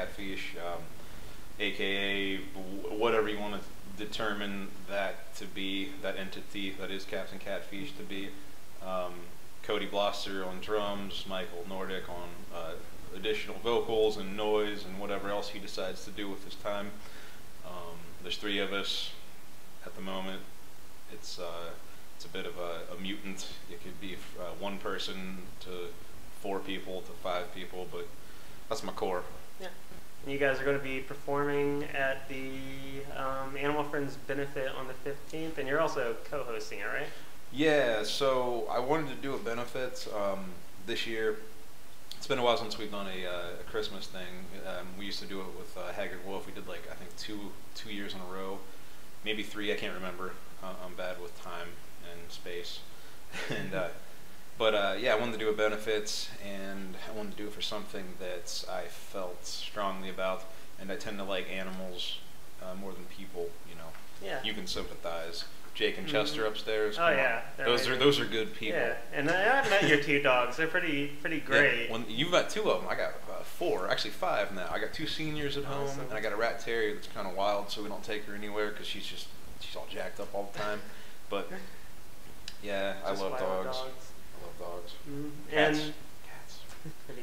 Catfeesh, aka whatever you want to determine that to be, that entity that is Captain Catfeesh to be. Cody Bloster on drums, Michael Nordic on additional vocals and noise and whatever else he decides to do with his time. There's 3 of us at the moment. It's a bit of a mutant. It could be 1 person to 4 people to 5 people, but that's my core. Yeah. And you guys are going to be performing at the Animal Friends benefit on the 15th, and you're also co-hosting it, right? Yeah, so I wanted to do a benefit this year. It's been a while since we've done a Christmas thing. We used to do it with Haggard Wulf. We did like, I think, two years in a row, maybe 3, I can't remember. I'm bad with time and space. And yeah, I wanted to do a benefit, and I wanted to do it for something that I felt strongly about, and I tend to like animals more than people, you know. Yeah. You can sympathize. Jake and Chester upstairs. Oh yeah, those are good people. Yeah, and I've met your 2 dogs. They're pretty great. Yeah. Well, you've got 2 of them. I got 4, actually 5 now. I got 2 seniors at home, and I got a rat terrier that's kind of wild, so we don't take her anywhere because she's all jacked up all the time. But yeah, I love dogs. I love dogs. Cats. Pretty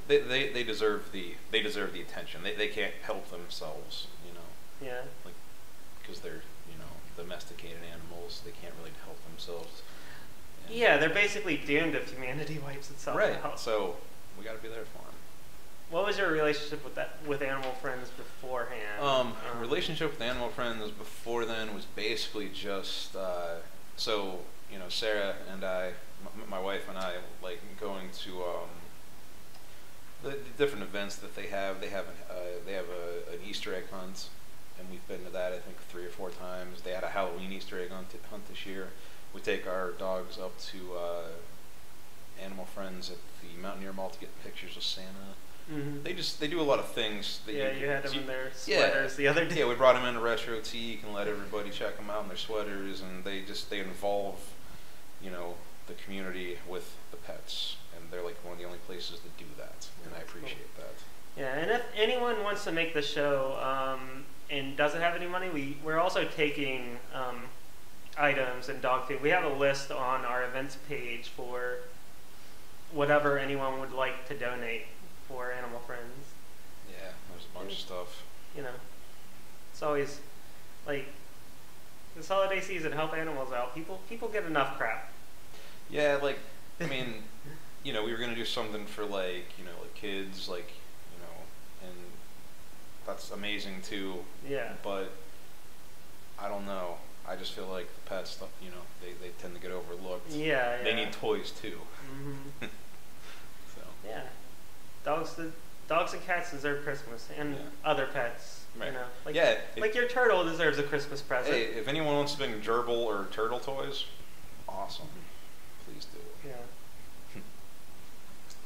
great. They deserve the attention. They can't help themselves, you know. Yeah. Like, because they're, you know, domesticated animals. They can't really help themselves. And yeah, they're basically doomed if humanity wipes itself out. Right. So we got to be there for them. What was your relationship with Animal Friends beforehand? Relationship with Animal Friends before then was basically just so, you know, Sarah and I, my wife and I, like going to the different events that they have. They have an Easter egg hunt, and we've been to that I think 3 or 4 times. They had a Halloween Easter egg hunt this year. We take our dogs up to Animal Friends at the Mountaineer Mall to get pictures of Santa. Mm-hmm. They do a lot of things. That you had them in their sweaters the other day. Yeah, we brought them into Retro Teak and let everybody check them out in their sweaters, and they involve, you know, the community with the pets, and they're like one of the only places that do that, and I appreciate that. Yeah, and if anyone wants to make the show and doesn't have any money, we're also taking items and dog food. We have a list on our events page for whatever anyone would like to donate for Animal Friends. Yeah, there's a bunch of stuff. You know, it's always like this holiday season, help animals out. People get enough crap. Yeah, like, I mean, you know, we were gonna do something for like, you know, like kids, like, you know, and that's amazing too. Yeah. But I don't know. I just feel like the pet stuff, you know, they tend to get overlooked. Yeah, yeah. They need toys too. Mm-hmm. So. Yeah. Dogs and cats deserve Christmas, and other pets. Right. You know, like like your turtle deserves a Christmas present. Hey, if anyone wants to bring gerbil or turtle toys, awesome. Please do. Yeah.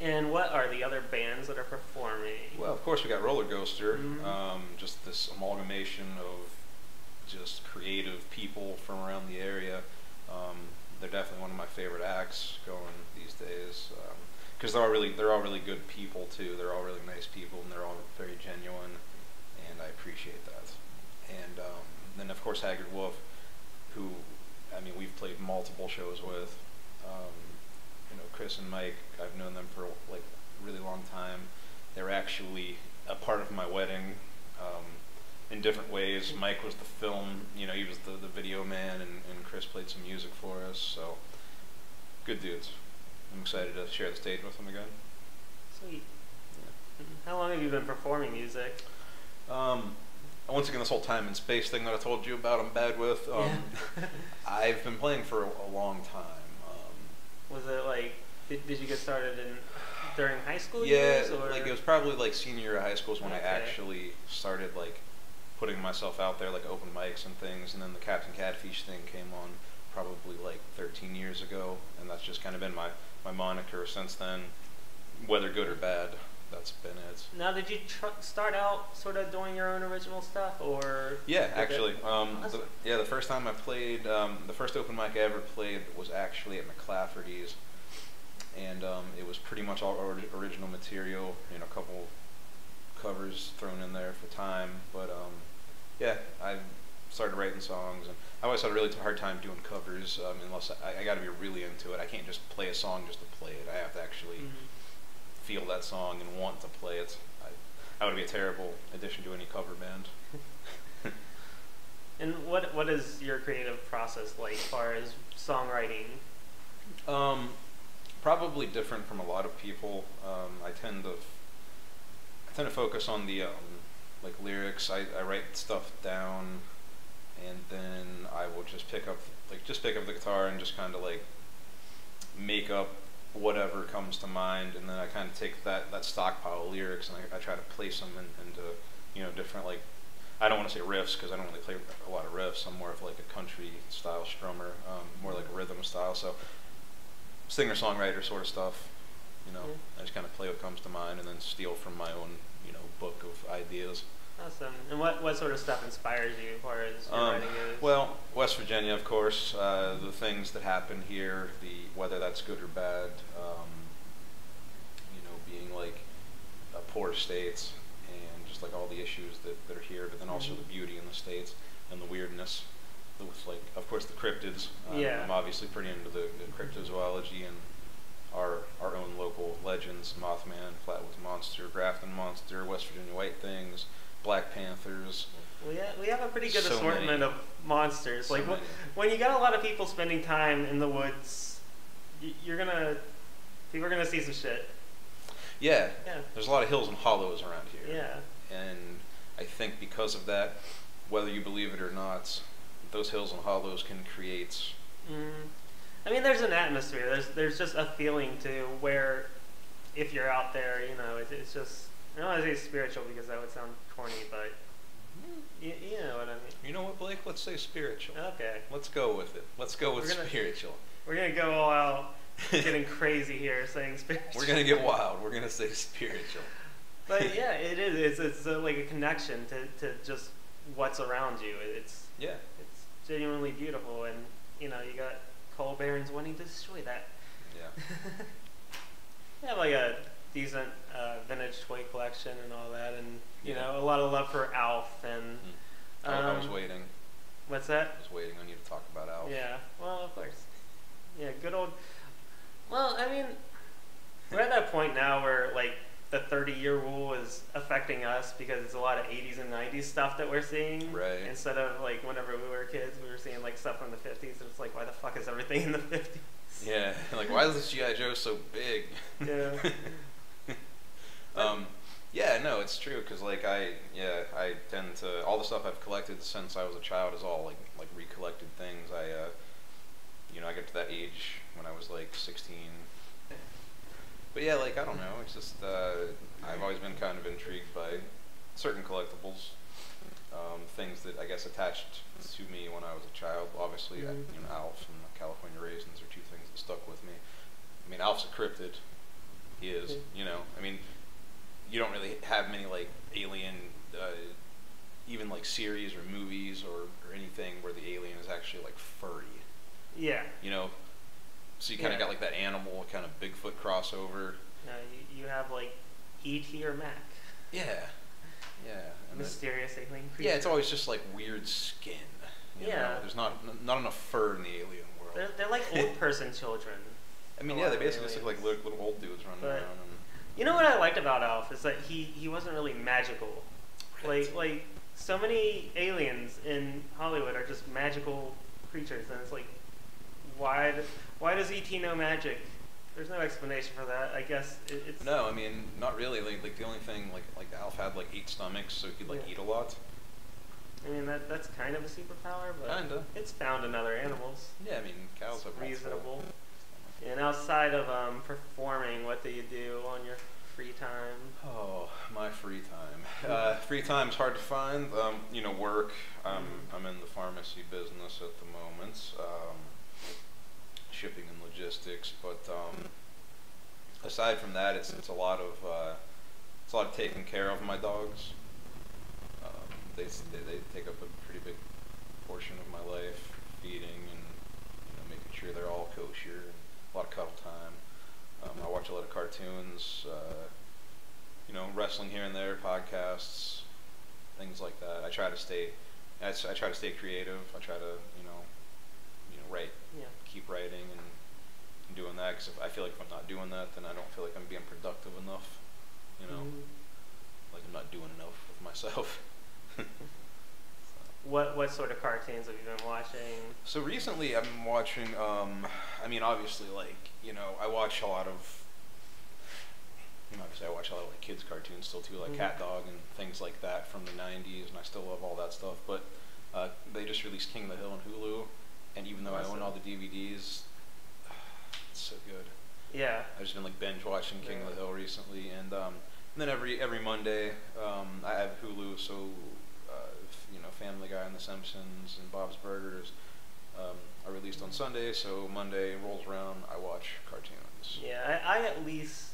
And what are the other bands that are performing? Well, of course we got Rōlrgōstr. Just this amalgamation of just creative people from around the area. They're definitely one of my favorite acts going these days. Because they're all really good people too. They're all really nice people, and they're all very genuine, and I appreciate that. And then of course Haggard Wulf, who, I mean, we've played multiple shows with. You know, Chris and Mike, I've known them for like a really long time. They were actually a part of my wedding in different ways. Mike was the film, you know, he was the video man, and Chris played some music for us. So good dudes. I'm excited to share the stage with them again. Sweet. Yeah. How long have you been performing music? Once again, this whole time and space thing that I told you about, I'm bad with. I've been playing for a long time. Was it like, did you get started during high school years? Years, or? Like it was probably like senior year of high school is when I actually started like putting myself out there, like open mics and things, and then the Captain Catfeesh thing came on probably like 13 years ago, and that's just kind of been my moniker since then, whether good or bad. That's been it. Now, did you start out sort of doing your own original stuff, or? Yeah, actually. The first time I played, the first open mic I ever played was actually at McClafferty's, and it was pretty much all original material. You know, a covers thrown in there for time, but yeah, I started writing songs, and I always had a really hard time doing covers unless I got to be really into it. I can't just play a song just to play it. I have to actually feel that song and want to play it. I would be a terrible addition to any cover band. And what is your creative process like as far as songwriting? Probably different from a lot of people. I tend to focus on the like lyrics. I write stuff down, and then I will just pick up the guitar and just kind of like make up whatever comes to mind, and then I kind of take that stockpile of lyrics and I try to place them into different, like, I don't want to say riffs because I don't really play a lot of riffs. I'm more of like a country style strummer, more like a rhythm style. So singer-songwriter sort of stuff. I just kind of play what comes to mind and then steal from my own book of ideas. Awesome. And what sort of stuff inspires you as far as your writing goes? Well, West Virginia, of course. The things that happen here, whether that's good or bad. Being like a poor state and just like all the issues that are here, but then also the beauty in the states and the weirdness with, like, of course, the cryptids. I'm obviously pretty into the cryptozoology and our own local legends: Mothman, Flatwoods Monster, Grafton Monster, West Virginia White Things, Black Panthers. We have a pretty good assortment of monsters. So like when you got a lot of people spending time in the woods, people are gonna see some shit. Yeah. There's a lot of hills and hollows around here. Yeah. And I think because of that, whether you believe it or not, those hills and hollows can create. I mean, there's an atmosphere. There's just a feeling to where, if you're out there, it's just. I don't want to say spiritual because that would sound corny, but you know what I mean. You know what, Blake? Let's say spiritual. Okay. Let's go with it. Let's go with spiritual. We're gonna go all out, getting crazy here, saying spiritual. We're gonna get wild. We're gonna say spiritual. But yeah, it is. It's like a connection to just what's around you. It's genuinely beautiful, and you got coal barons wanting to destroy that. Yeah. I have like a decent vintage toy collection and all that, and a lot of love for Alf and. I was waiting. What's that? I was waiting on you to talk about Alf. Yeah. Well, of course. Yeah, good old. Well, I mean, we're at that point now where like the 30-year rule is affecting us because it's a lot of 80s and 90s stuff that we're seeing. Right. Instead of like whenever we were kids, we were seeing like stuff from the 50s. And it's like, why the fuck is everything in the 50s? Yeah. Like, why is this G.I. Joe so big? Yeah. Yeah, no, it's true, because like I tend to, all the stuff I've collected since I was a child is all like recollected things. I get to that age when I was like 16. But yeah, like, I don't know, it's just, I've always been kind of intrigued by certain collectibles, things that I guess attached to me when I was a child. Obviously, Alf and the California Raisins are two things that stuck with me. I mean, Alf's a cryptid. He is, I mean, you don't really have many like alien, even like series or movies or anything where the alien is actually like furry. Yeah. So you kind of got like that animal kind of Bigfoot crossover. You have like E.T. or Mac. Yeah. Yeah. And mysterious alien creature. Yeah, it's always just like weird skin. You know? There's not enough fur in the alien world. They're like old person children. I mean, yeah, they basically just look like little old dudes running around. You know what I liked about Alf is that he wasn't really magical. Right. Like so many aliens in Hollywood are just magical creatures, and it's like, why does E.T. know magic? There's no explanation for that. I guess it's. No, I mean, not really. Like the only thing, like Alf had like 8 stomachs, so he could eat a lot. I mean, that's kind of a superpower, but kinda. It's found in other animals. Yeah, I mean, cows have reasonable. And outside of performing, what do you do on your free time? Oh, my free time. Free time's hard to find. Work. I'm in the pharmacy business at the moment. Shipping and logistics, but aside from that, it's a lot of taking care of my dogs. They take up a pretty big portion of my life, feeding and making sure they're all kosher. A lot of cuddle time. I watch a lot of cartoons. you know, wrestling here and there, podcasts, things like that. I try to stay creative. I try to, write, keep writing and doing that, because I feel like if I'm not doing that, then I don't feel like I'm being productive enough, like I'm not doing enough with myself. What sort of cartoons have you been watching? So recently I've been watching, I mean, obviously, like, I watch a lot of, obviously I watch a lot of like kids cartoons still too, like Cat Dog and things like that from the 90s, and I still love all that stuff, but they just released King of the Hill on Hulu, and even though I own all the DVDs, it's so good. Yeah. I've just been like binge watching King of the Hill recently, and then every Monday I have Hulu, so Family Guy and The Simpsons and Bob's Burgers are released on Sunday, so Monday rolls around, I watch cartoons. Yeah, I at least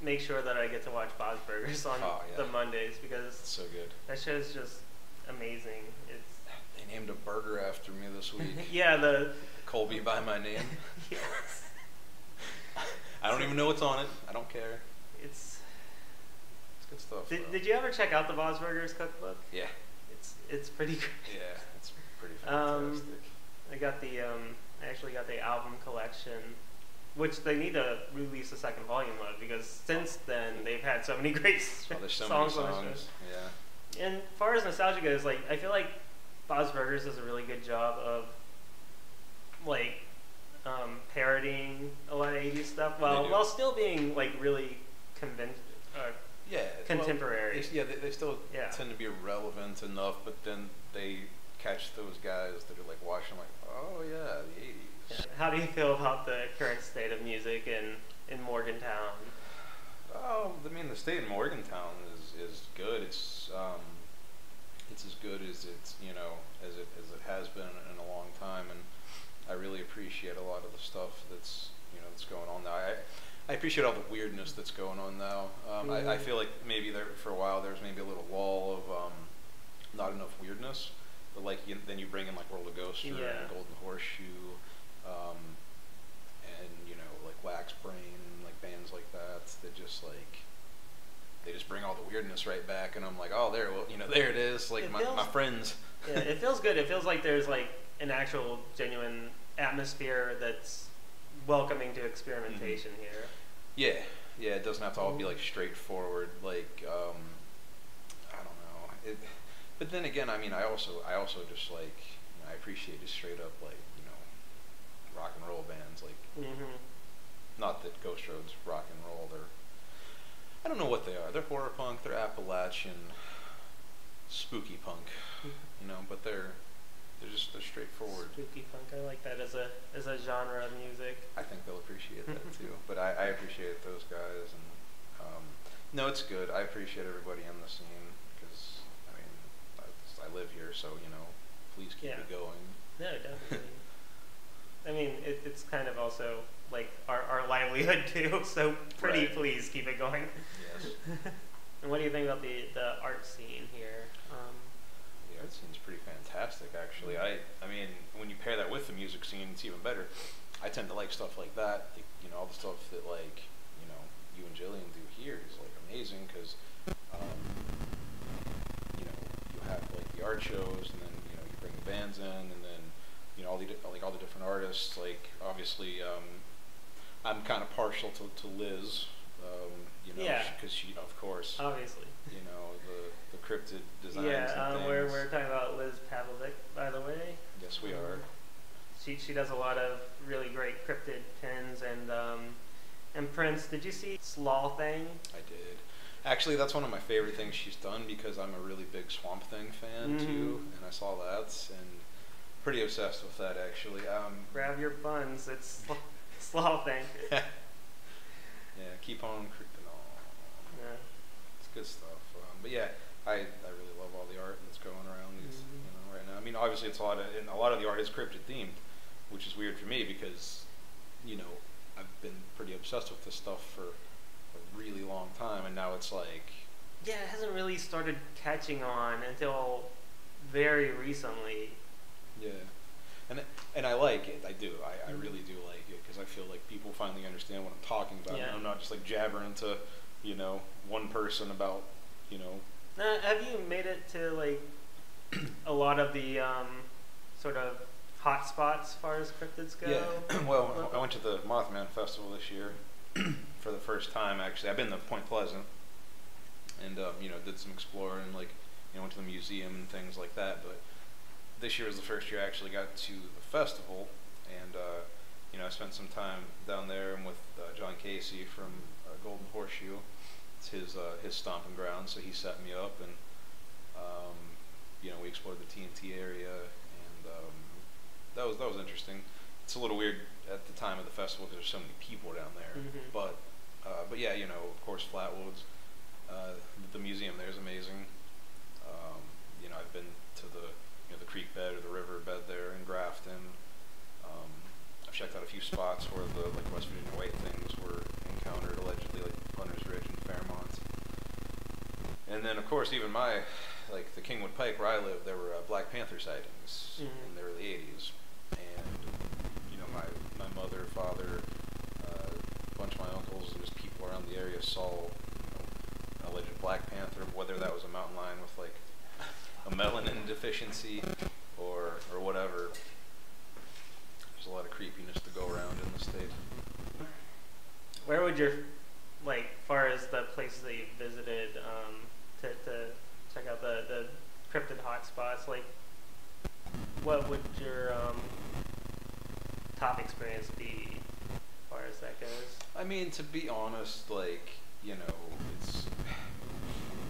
make sure that I get to watch Bob's Burgers on the Mondays, because it's so good. That show's just amazing. They named a burger after me this week. Yeah, the Colby by my name. Yes. I don't even know what's on it. I don't care. It's good stuff. Did you ever check out the Bob's Burgers cookbook? Yeah. It's pretty great. Yeah, it's pretty fantastic. I actually got the album collection, which they need to release a second volume of, because since then they've had so many great there's so songs many on songs. Yeah. And as far as nostalgia goes, like, I feel like Bob's Burgers does a really good job of like parodying a lot of 80s stuff while still being like really contemporary. Well, they still tend to be relevant enough, but then they catch those guys that are like watching, like, oh yeah, the 80s. Yeah. How do you feel about the current state of music in Morgantown? Oh, I mean, the state in Morgantown is good. It's as good as as it has been in a long time, and I really appreciate a lot of the stuff that's going on now. I appreciate all the weirdness that's going on now. I feel like maybe for a while there's maybe a little lull of not enough weirdness, but like then you bring in like Rōlrgōstr and Golden Horseshoe, and like Wax Brain, like bands like that just like they just bring all the weirdness right back, and I'm like, oh, there it is, like my friends. Yeah, it feels good. It feels like there's like an actual genuine atmosphere that's welcoming to experimentation here. Yeah, it doesn't have to all be like straightforward, like I don't know. But then again, I mean, I also just like I appreciate just straight up like rock and roll bands, like not that Ghost Road's rock and roll. I don't know what they are. They're horror punk. They're Appalachian spooky punk, but they're straightforward. Spooky punk. I like that as a genre of music. I think they'll appreciate that too. But I appreciate those guys, and no, it's good. I appreciate everybody in the scene, because I mean, I live here, so please keep it going. No, definitely. I mean, it's kind of also like our livelihood too. So please keep it going. Yes. And what do you think about the art scene here? The art scene's pretty fantastic, actually. I mean, when you pair that with the music scene, it's even better. I tend to like stuff like that. Like, all the stuff that like you and Jillian do here is like amazing, because you have like the art shows, and then you bring the bands in, and then all the different artists. Like, obviously, I'm kind of partial to Liz. Because she, of course, obviously, the cryptid designs. Yeah, and we're talking about Liz Pavlovic, by the way. Yes, we are. She does a lot of really great cryptid pins and prints. Did you see Sloth Thing? I did. Actually, that's one of my favorite things she's done, because I'm a really big Swamp Thing fan too, and I saw that and pretty obsessed with that, actually. Grab your buns. It's Sloth Thing. Yeah, keep on creeping on. Yeah, it's good stuff. But yeah, I really love all the art that's going around these right now. I mean, obviously it's a lot of the art is cryptid themed, which is weird for me, because I've been pretty obsessed with this stuff for a really long time, and now it's like, yeah, it hasn't really started catching on until very recently. Yeah, and I like it. I do. I really do like it, because I feel like people finally understand what I'm talking about. Yeah. And I'm not just like jabbering to you know, one person about, you know. Have you made it to like a lot of the sort of hot spots as far as cryptids go? Yeah. Well, I went to the Mothman Festival this year for the first time. Actually, I've been to Point Pleasant, and you know, did some exploring, like, you know, went to the museum and things like that. But this year was the first year I actually got to the festival, and you know, I spent some time down there and with John Casey from Golden Horseshoe. It's his stomping ground, so he set me up, and you know, we explored the TNT area, and that was interesting. It's a little weird at the time of the festival because there's so many people down there, but yeah, you know, of course, Flatwoods, the museum there is amazing. You know, I've been to the creek bed or the river bed there in Grafton. I've checked out a few spots where the West Virginia white things were encountered, allegedly, like Hunter's Ridge and Fairmont. And then, of course, even the Kingwood Pike where I live, there were Black Panther sightings in the early 80s. And, you know, my mother, father, a bunch of my uncles, and just people around the area saw, you know, an alleged Black Panther, whether that was a mountain lion with, like, a melanin deficiency or whatever. There's a lot of creepiness to go around in the state. Where would your, like, far as the places that you visited, to check out the cryptid hotspots, like, what would your top experience be as far as that goes? I mean, to be honest, like, you know,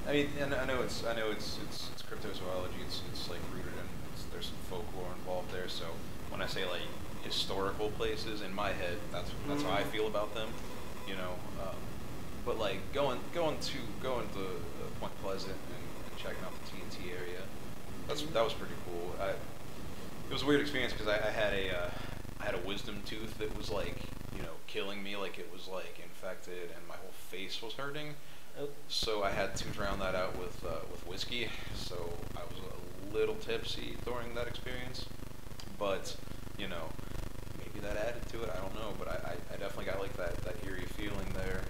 and I know it's cryptozoology. It's like rooted in, there's some folklore involved there. So when I say like historical places, in my head, that's how I feel about them, you know. But like going to Point Pleasant and checking out the TNT area, that was pretty cool. It was a weird experience because I had a wisdom tooth that was, like, you know, killing me, like it was like infected, and my whole face was hurting. So I had to drown that out with whiskey. So I was a little tipsy during that experience, but, you know, maybe that added to it. I don't know, but I definitely got like that eerie feeling there.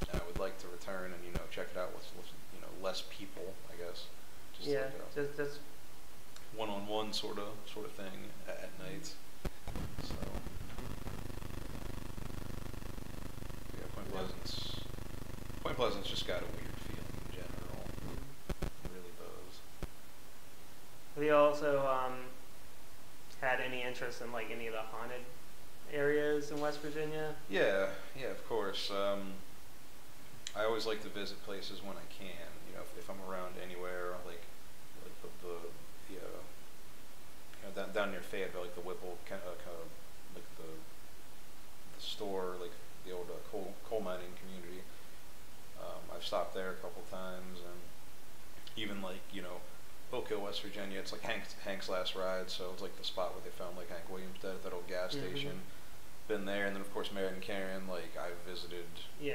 And I would like to return and, you know, check it out with you know, less people, I guess. Just yeah, like just one-on-one sort of thing at night. So yeah, Point Pleasant's just got a weird feeling in general. It really does. have you also had any interest in, like, any of the haunted areas in West Virginia? Yeah, of course. I always like to visit places when I can. You know, if I'm around anywhere, like you know, down near Fayetteville, like the Whipple, kind of like the store, like the old coal mining community. I've stopped there a couple times, and even, like, you know, Oak Hill, West Virginia. It's like Hank's last ride, so it's like the spot where they found, like, Hank Williams dead at that old gas station. Been there, and then of course Merritt and Karen. Like, I visited the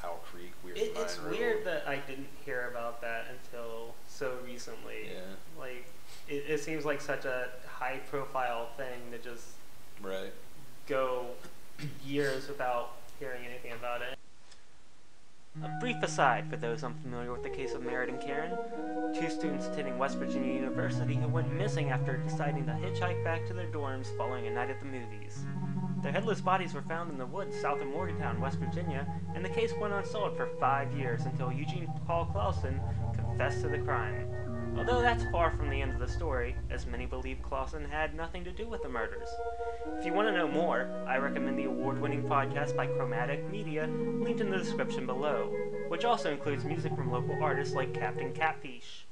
Owl Creek Weird Mine It's Road. weird that I didn't hear about that until so recently. Yeah. Like, it seems like such a high-profile thing to just go years without hearing anything about it. A brief aside for those unfamiliar with the case of Merritt and Karen, two students attending West Virginia University who went missing after deciding to hitchhike back to their dorms following a night at the movies. Their headless bodies were found in the woods south of Morgantown, West Virginia, and the case went unsolved for 5 years until Eugene Paul Clausen confessed to the crime. Although that's far from the end of the story, as many believe Clausen had nothing to do with the murders. If you want to know more, I recommend the award-winning podcast by Chromatic Media, linked in the description below, which also includes music from local artists like Captain Catfeesh.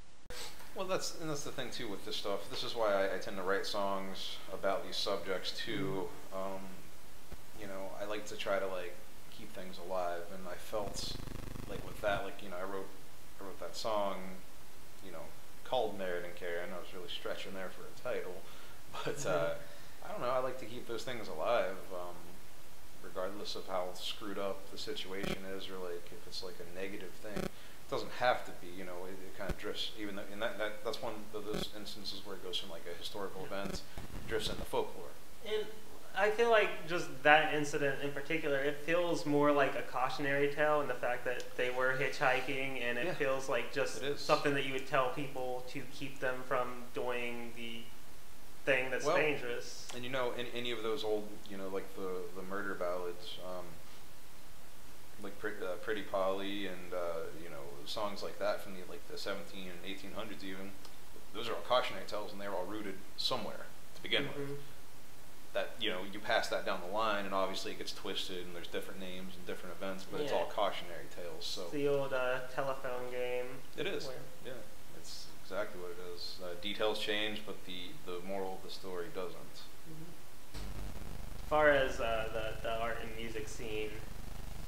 Well, that's the thing too with this stuff. This is why I tend to write songs about these subjects too. You know, I like to try to, like, keep things alive, and I felt like with that, like, you know, I wrote that song, you know, called Merritt and Karen. I was really stretching there for a title, but I don't know. I like to keep those things alive, regardless of how screwed up the situation is, or like if it's like a negative thing. It doesn't have to be. You know, it kind of drifts. Even though, and that's one of those instances where it goes from like a historical event, drifts into folklore. And I feel like just that incident in particular, it feels more like a cautionary tale in the fact that they were hitchhiking, and it feels like just something that you would tell people to keep them from doing the thing that's dangerous. And in any of those old, like the murder ballads, like Pretty Polly and songs like that from the 17 and 1800s even, those are all cautionary tales, and they're all rooted somewhere to begin with. That you pass that down the line, and obviously it gets twisted, and there's different names and different events, but it's all cautionary tales. So it's the old telephone game. It is. Yeah, it's exactly what it is. Details change, but the moral of the story doesn't. As far as the art and music scene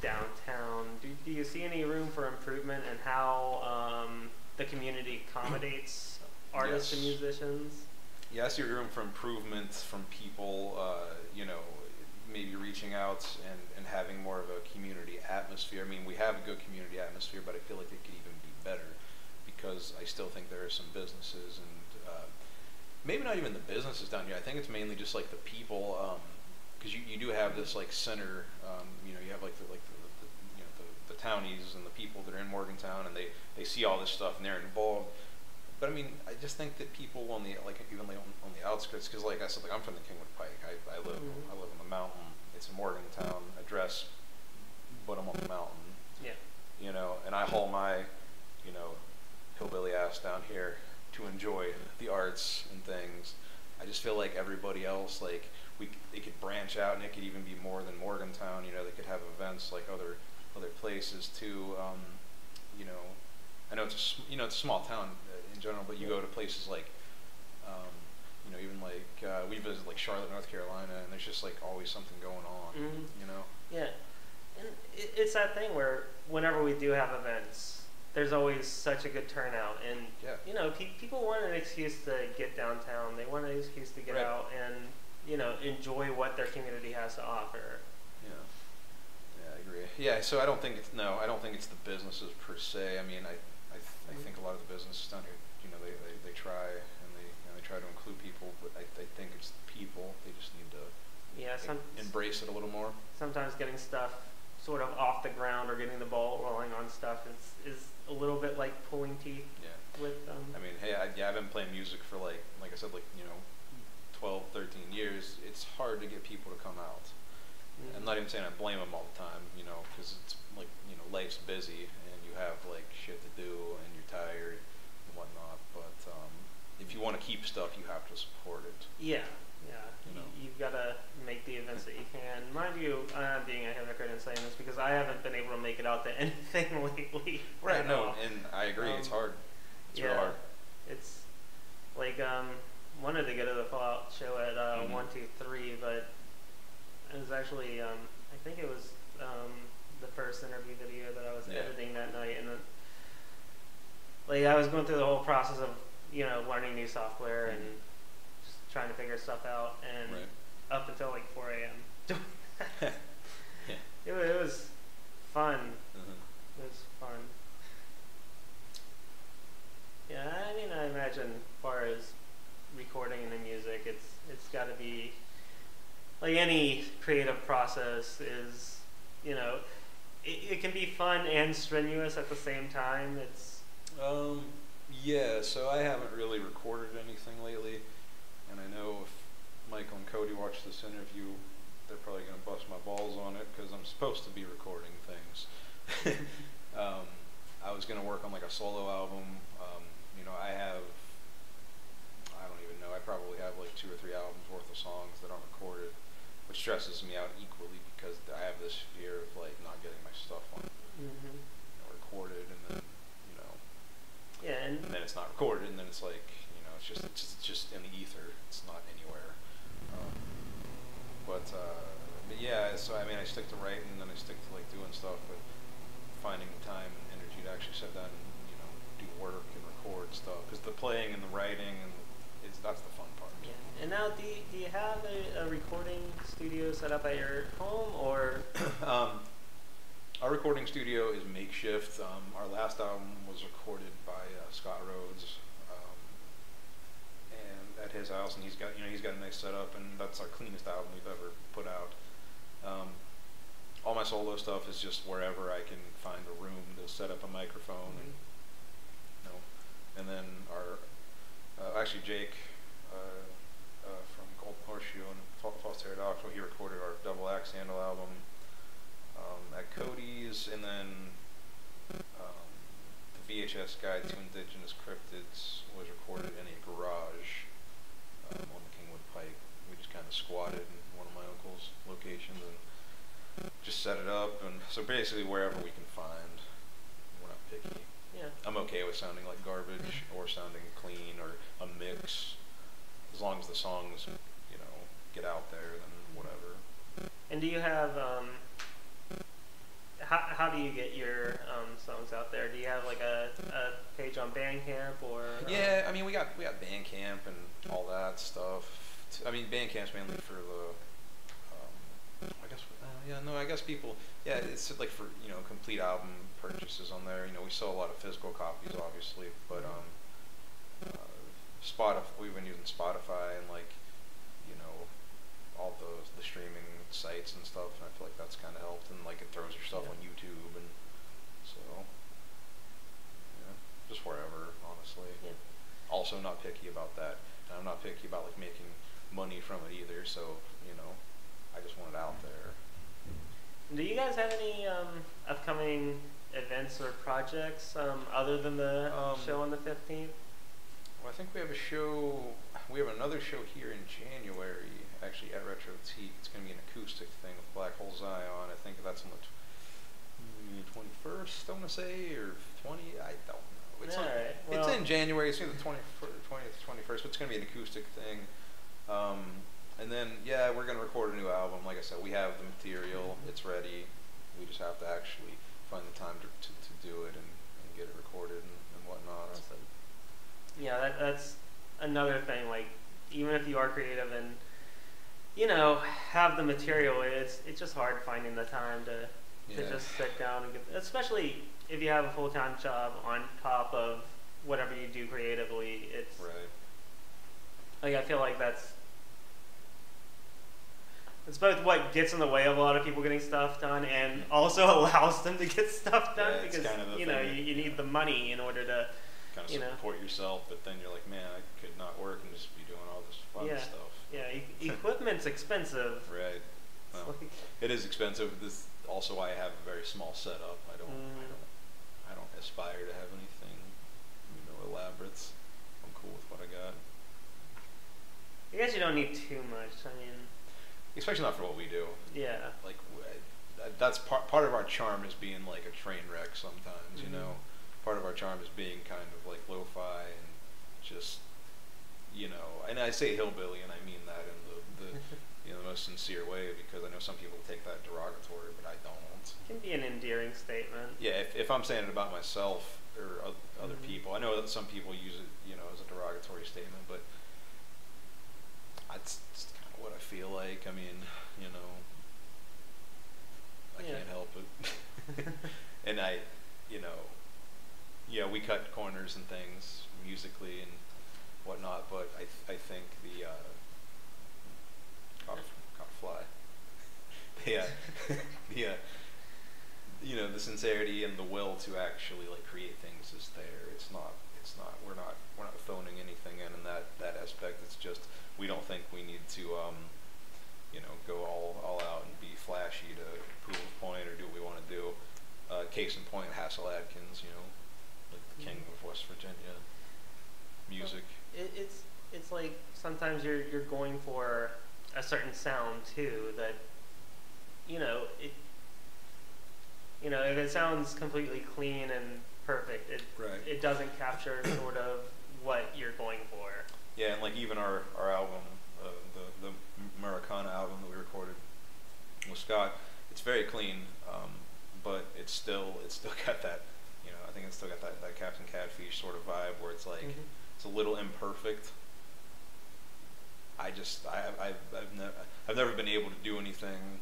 downtown, do you see any room for improvement in how the community accommodates artists and musicians? Yeah, I see room for improvement from people, maybe reaching out and having more of a community atmosphere. I mean, we have a good community atmosphere, but I feel like it could even be better, because I still think there are some businesses, and maybe not even the businesses down here. I think it's mainly just like the people, because you do have this like center, you have like the townies and the people that are in Morgantown, and they see all this stuff and they're involved. But I mean, I just think that people on the on the outskirts, because like I said, I'm from the Kingwood Pike. I live on the mountain. It's a Morgantown address, but I'm on the mountain. Yeah. And I haul my, hillbilly ass down here to enjoy the arts and things. I just feel like everybody else, like they could branch out, and it could even be more than Morgantown. They could have events like other places too. I know it's a small town in general, but you go to places like, even like we visit like Charlotte, North Carolina, and there's just like always something going on. Yeah, and it's that thing where whenever we do have events, there's always such a good turnout, and people want an excuse to get downtown. They want an excuse to get out and enjoy what their community has to offer. Yeah, I agree. Yeah, so I don't think it's the businesses per se. I mean, I think a lot of the businesses down here, they try and they try to include people, but I think it's the people. They just need to embrace it a little more. Sometimes getting stuff sort of off the ground or getting the ball rolling on stuff is a little bit like pulling teeth. Yeah. With I mean, hey, I've been playing music for like I said, 12, 13 years. It's hard to get people to come out. I'm not even saying I blame them all the time, because it's like, life's busy and you have like shit to do and you're tired and whatnot. But if you want to keep stuff, you have to support it. Yeah. You've got to make the events that you can. Mind you, I'm being a hypocrite in saying this because I haven't been able to make it out to anything lately. Right, no, and I agree, it's hard. It's real hard. It's like, wanted to go to the Fallout show at 123, but it was actually, I think it was the first interview video that I was editing that night, and I was going through the whole process of, learning new software and just trying to figure stuff out, and up until like 4 a.m. It was fun. It was fun. Yeah, I mean, I imagine as far as recording and the music, it's got to be like any creative process is, it can be fun and strenuous at the same time. It's yeah, so I haven't really recorded anything lately, and I know if Michael and Cody watch this interview, they're probably going to bust my balls on it because I'm supposed to be recording things. I was going to work on like a solo album. I don't even know, I probably have like 2 or 3 albums worth of songs that aren't recorded, which stresses me out equally because I have this fear of like not getting my stuff on recorded, and then and then it's not recorded, and then it's like it's just in the ether. It's not anywhere. But yeah, so I mean, I stick to writing, and then I stick to like doing stuff, but finding the time and energy to actually sit down and do work and record stuff, because the playing and the writing and that's the fun part. Yeah. And now, do you have a recording studio set up at your home, or? Our recording studio is makeshift. Our last album was recorded by Scott Rhodes, and at his house, and he's got a nice setup, and that's our cleanest album we've ever put out. All my solo stuff is just wherever I can find a room to set up a microphone, and and then our actually Jake from Golden Horseshoe and False Pterodactyl, he recorded our double axe handle album at Cody's, and then the VHS Guide to Indigenous Cryptids was recorded in a garage on the Kingwood Pike. We just kind of squatted in one of my uncle's locations and just set it up, and so basically wherever we can find. We're not picky. Yeah. I'm okay with sounding like garbage or sounding clean or a mix, as long as the songs, get out there, then whatever. And do you have how do you get your songs out there? Do you have like a page on Bandcamp or? Yeah, I mean we got Bandcamp and all that stuff. I mean Bandcamp's mainly for the I guess people, it's like for, complete album purchases on there. We sell a lot of physical copies, obviously, but Spotify, we've been using Spotify and all the streaming sites and stuff, and I feel like that's kind of helped, and it throws your stuff on YouTube, and so just wherever, honestly. Yeah. Also not picky about that, and I'm not picky about making money from it either, so I just want it out there. Do you guys have any upcoming events or projects other than the show on the 15th? Well, I think we have a show. We have another show here in January, actually at Retro Teak. It's going to be an acoustic thing with Black Hole Zion. I think that's on the 21st, I want to say, or 20. I don't know. It's in January. It's either the 20th, 21st, but it's going to be an acoustic thing. And then, we're going to record a new album. Like I said, we have the material. It's ready. We just have to actually find the time to do it and get it recorded and whatnot. Awesome. Yeah, that's another thing. Even if you are creative and, have the material, it's just hard finding the time to just sit down and especially if you have a full-time job on top of whatever you do creatively. It's right. I feel like it's both what gets in the way of a lot of people getting stuff done and also allows them to get stuff done, because kind of you need the money in order to kind of support yourself, but then you're like, man, I could not work and just be doing all this fun stuff. Yeah, equipment's expensive. Right. Well, it is expensive. This also why I have a very small setup. I don't aspire to have anything elaborate. I'm cool with what I got. I guess you don't need too much. I mean, especially not for what we do. Yeah. That's part of our charm is being like a train wreck sometimes, Part of our charm is being kind of like lo-fi and just, and I say hillbilly and I mean that in the most sincere way, because I know some people take that derogatory, but I don't. It can be an endearing statement. Yeah, if I'm saying it about myself or other people, I know that some people use it, as a derogatory statement, but it's just kind of what I feel like. I mean, I can't help it. And we cut corners and things musically and whatnot, but I think the caught a fly. The sincerity and the will to actually create things is there. It's not we're not phoning anything in that aspect. It's just we don't think we need to go all out and be flashy to prove a point or do what we want to do. Case in point, Hassel Adkins, like the king of West Virginia music. It's like sometimes you're going for a certain sound too that if it sounds completely clean and perfect, it doesn't capture sort of what you're going for. Yeah, and even our album, the Americana album that we recorded with Scott, it's very clean, but it's still got that, I think it's still got that Captain Catfeesh sort of vibe where it's it's a little imperfect. I've never been able to do anything.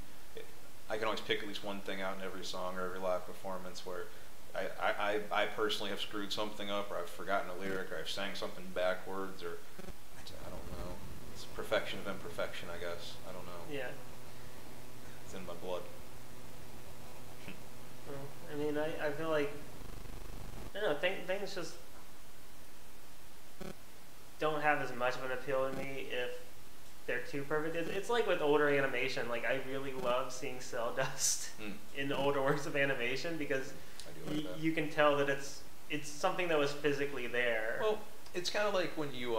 I can always pick at least one thing out in every song or every live performance where I personally have screwed something up, or I've forgotten a lyric, or I've sang something backwards, or I I don't know. It's perfection of imperfection, I guess. I don't know. Yeah. It's in my blood. Well, I mean, I feel like, I don't know, things just don't have as much of an appeal to me if they're too perfect. It's like with older animation. Like, I really love seeing cell dust in older works of animation because you can tell that it's something that was physically there. Well, it's kind of like when you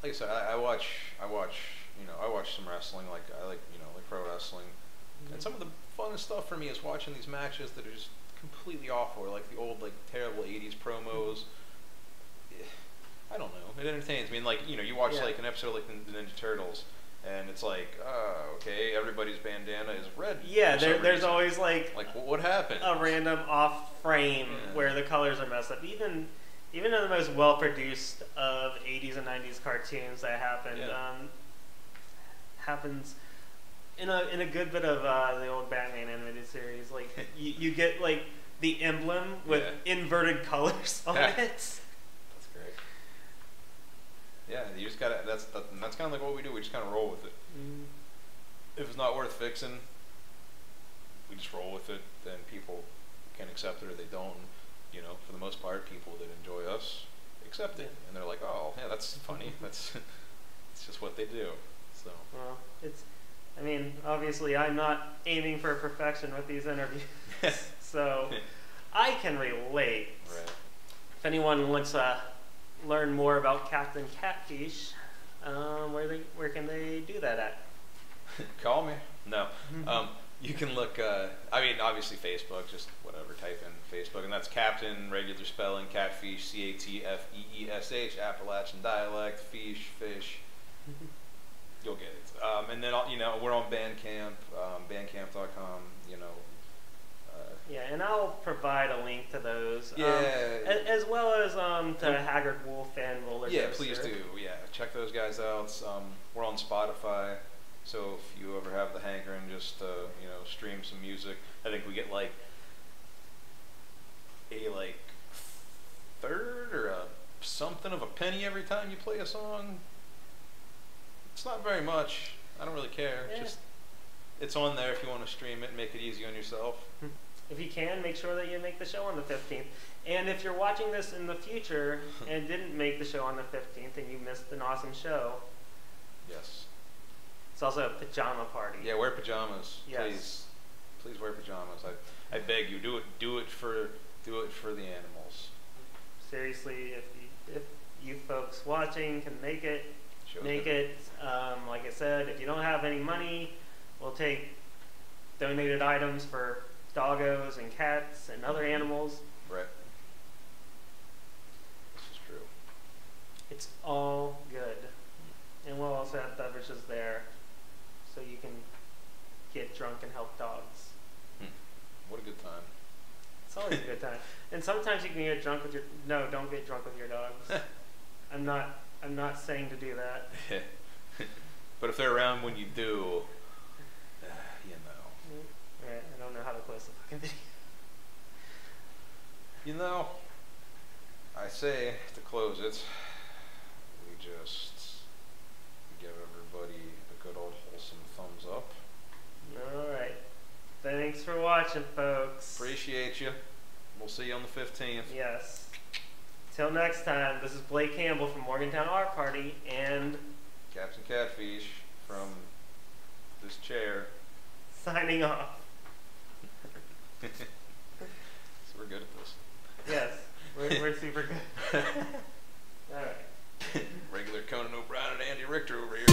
like I said, I watch some wrestling. Like I like pro wrestling, and some of the funnest stuff for me is watching these matches that are just completely awful, or like the old like terrible '80s promos. I don't know. It entertains me. And like you watch like an episode of like the Ninja Turtles, and it's like, okay, everybody's bandana is red. Yeah, there's always like what happened? A random off frame where the colors are messed up. Even in the most well produced of '80s and '90s cartoons, that happens in a good bit of the old Batman animated series. Like you get like the emblem with inverted colors on it. Yeah, you just gotta. That's kind of like what we do. We just kind of roll with it. If it's not worth fixing, we just roll with it. Then people can accept it or they don't. For the most part, people that enjoy us accept it, and they're like, "Oh, yeah, that's funny. It's just what they do." So. Well, I mean, obviously, I'm not aiming for perfection with these interviews, so I can relate. Right. If anyone wants to learn more about Captain Catfeesh, where can they do that at? Call me. No. You can look, I mean, obviously Facebook, just whatever, type in Facebook, and that's Captain, regular spelling, Catfeesh, Catfeesh, Appalachian dialect, fish. You'll get it. And then, we're on Bandcamp, bandcamp.com, yeah, and I'll provide a link to those. Yeah. As well as to Haggard Wulf and Rōlrgōstr. Yeah, please do. Yeah, check those guys out. We're on Spotify, so if you ever have the hankering, just stream some music. I think we get like a third or something of a penny every time you play a song. It's not very much. I don't really care. Yeah. It's on there if you want to stream it and make it easy on yourself. If you can, make sure that you make the show on the 15th. And if you're watching this in the future and didn't make the show on the 15th and you missed an awesome show, yes, it's also a pajama party. Yeah, wear pajamas. Yes. Please wear pajamas. I beg you, do it for the animals. Seriously, if you folks watching can make it, make it. Like I said, if you don't have any money, we'll take donated items for doggos and cats and other animals. Right. This is true. It's all good. And we'll also have beverages there so you can get drunk and help dogs. What a good time. It's always a good time. And sometimes you can get drunk with your... No, don't get drunk with your dogs. I'm not saying to do that. But if they're around when you do, Right, I don't know how to close the fucking video. I say to close it, we just give everybody a good old wholesome thumbs up. Alright. Thanks for watching, folks. Appreciate you. We'll see you on the 15th. Yes. Till next time, this is Blake Campbell from Morgantown Art Party and Captain Catfeesh from this chair. Signing off. So we're good at this. Yes, we're super good. Alright. Regular Conan O'Brien and Andy Richter over here.